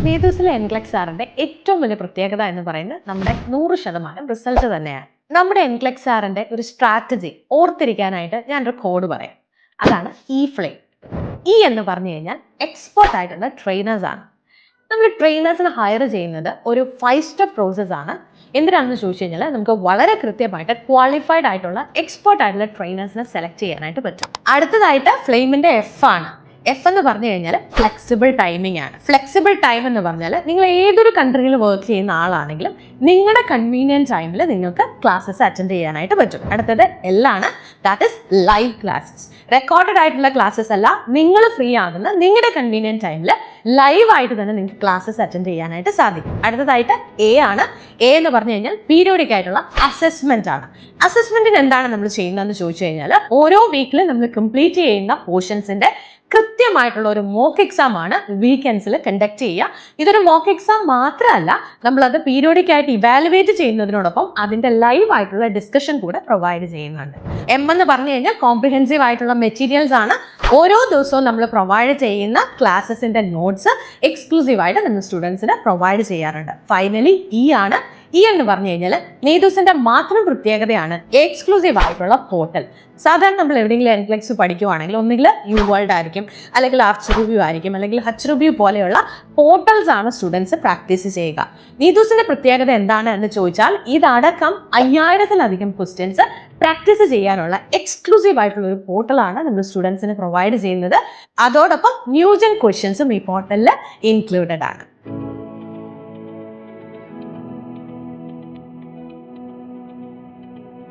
നേതൂസിലെ NCLEX ആറിന്റെ ഏറ്റവും വലിയ പ്രത്യേകത എന്ന് പറയുന്നത് നമ്മുടെ 100% റിസൾട്ട് തന്നെയാണ്. നമ്മുടെ എൻക്ലക്സ് ആറിന്റെ ഒരു സ്ട്രാറ്റജി ഓർത്തിരിക്കാനായിട്ട് ഞാനൊരു കോഡ് പറയാം. അതാണ് ഫ്ലെയിം. എന്ന് പറഞ്ഞു കഴിഞ്ഞാൽ എക്സ്പേർട്ട് ആയിട്ടുള്ള ട്രെയിനേഴ്സ് ആണ്. നമ്മൾ ട്രെയിനേഴ്സിനെ ഹയർ ചെയ്യുന്നത് ഒരു 5 സ്റ്റെപ്പ് പ്രോസസ് ആണ്. എന്തിനാണെന്ന് ചോദിച്ചു കഴിഞ്ഞാൽ നമുക്ക് വളരെ കൃത്യമായിട്ട് ക്വാളിഫൈഡ് ആയിട്ടുള്ള എക്സ്പേർട്ട് ആയിട്ടുള്ള ട്രെയിനേഴ്സിനെ സെലക്ട് ചെയ്യാനായിട്ട് പറ്റും. അടുത്തതായിട്ട് ഫ്ലെയിമിന്റെ ആണ്. എന്ന് പറഞ്ഞു കഴിഞ്ഞാൽ ഫ്ലെക്സിബിൾ ടൈമിംഗ് ആണ്. ഫ്ലെക്സിബിൾ ടൈം എന്ന് പറഞ്ഞാൽ നിങ്ങൾ ഏതൊരു കൺട്രിയിൽ വർക്ക് ചെയ്യുന്ന ആളാണെങ്കിലും നിങ്ങളുടെ കൺവീനിയൻറ്റ് ടൈമിൽ നിങ്ങൾക്ക് ക്ലാസ്സസ് അറ്റൻഡ് ചെയ്യാനായിട്ട് പറ്റും. അടുത്തത് ആണ്. That is live classes. Recorded ആയിട്ടുള്ള ക്ലാസ്സസ് അല്ല, നിങ്ങൾ ഫ്രീ ആകുന്ന നിങ്ങളുടെ കൺവീനിയൻറ്റ് ടൈമിൽ ലൈവായിട്ട് തന്നെ നിങ്ങൾക്ക് ക്ലാസ്സസ് അറ്റൻഡ് ചെയ്യാനായിട്ട് സാധിക്കും. അടുത്തതായിട്ട് ആണ്. എന്ന് പറഞ്ഞു കഴിഞ്ഞാൽ പീരിയോഡിക് ആയിട്ടുള്ള അസസ്മെന്റ് ആണ്. അസസ്മെന്റിന് എന്താണ് നമ്മൾ ചെയ്യുന്നതെന്ന് ചോദിച്ചു കഴിഞ്ഞാൽ ഓരോ വീക്കിലും നമ്മൾ കംപ്ലീറ്റ് ചെയ്യുന്ന പോർഷൻസിന്റെ കൃത്യമായിട്ടുള്ള ഒരു മോക്ക് എക്സാം ആണ് വീക്കെൻഡ്സിൽ കണ്ടക്ട് ചെയ്യുക. ഇതൊരു മോക്ക് എക്സാം മാത്രമല്ല, നമ്മളത് പീരിയോഡിക് ആയിട്ട് ഇവാലുവേറ്റ് ചെയ്യുന്നതിനോടൊപ്പം അതിൻ്റെ ലൈവ് ആയിട്ടുള്ള ഡിസ്കഷൻ കൂടെ പ്രൊവൈഡ് ചെയ്യുന്നുണ്ട്. എന്ന് പറഞ്ഞു കഴിഞ്ഞാൽ കോംപ്രിഹെൻസീവ് ആയിട്ടുള്ള മെറ്റീരിയൽസ് ആണ്. ഓരോ ദിവസവും നമ്മൾ പ്രൊവൈഡ് ചെയ്യുന്ന ക്ലാസ്സസിൻ്റെ നോട്ട്സ് എക്സ്ക്ലൂസീവായിട്ട് നമ്മൾ സ്റ്റുഡൻസിന് പ്രൊവൈഡ് ചെയ്യാറുണ്ട്. ഫൈനലി ആണ്. എന്ന് പറഞ്ഞു കഴിഞ്ഞാൽ നേതൂസിന്റെ മാത്രം പ്രത്യേകതയാണ് എക്സ്ക്ലൂസീവ് ആയിട്ടുള്ള പോർട്ടൽ. സാധാരണ നമ്മൾ എവിടെയെങ്കിലും എൻക്ലക്സ് പഠിക്കുവാണെങ്കിൽ ഒന്നുകിൽ വേൾഡ് ആയിരിക്കും, അല്ലെങ്കിൽ ആർച്ച് ആയിരിക്കും, അല്ലെങ്കിൽ ഹച്ച് പോലെയുള്ള പോർട്ടൽസ് ആണ് സ്റ്റുഡൻസ് പ്രാക്ടീസ് ചെയ്യുക. നേതൂസിന്റെ പ്രത്യേകത എന്താണ് എന്ന് ചോദിച്ചാൽ ഇതടക്കം 5000-ലധികം ക്വസ്റ്റ്യൻസ് പ്രാക്ടീസ് ചെയ്യാനുള്ള എക്സ്ക്ലൂസീവ് ആയിട്ടുള്ള ഒരു പോർട്ടലാണ് നമ്മൾ സ്റ്റുഡൻസിന് പ്രൊവൈഡ് ചെയ്യുന്നത്. അതോടൊപ്പം ന്യൂജൻ ക്വസ്റ്റ്യൻസും ഈ പോർട്ടലിൽ ഇൻക്ലൂഡഡ് ആണ്.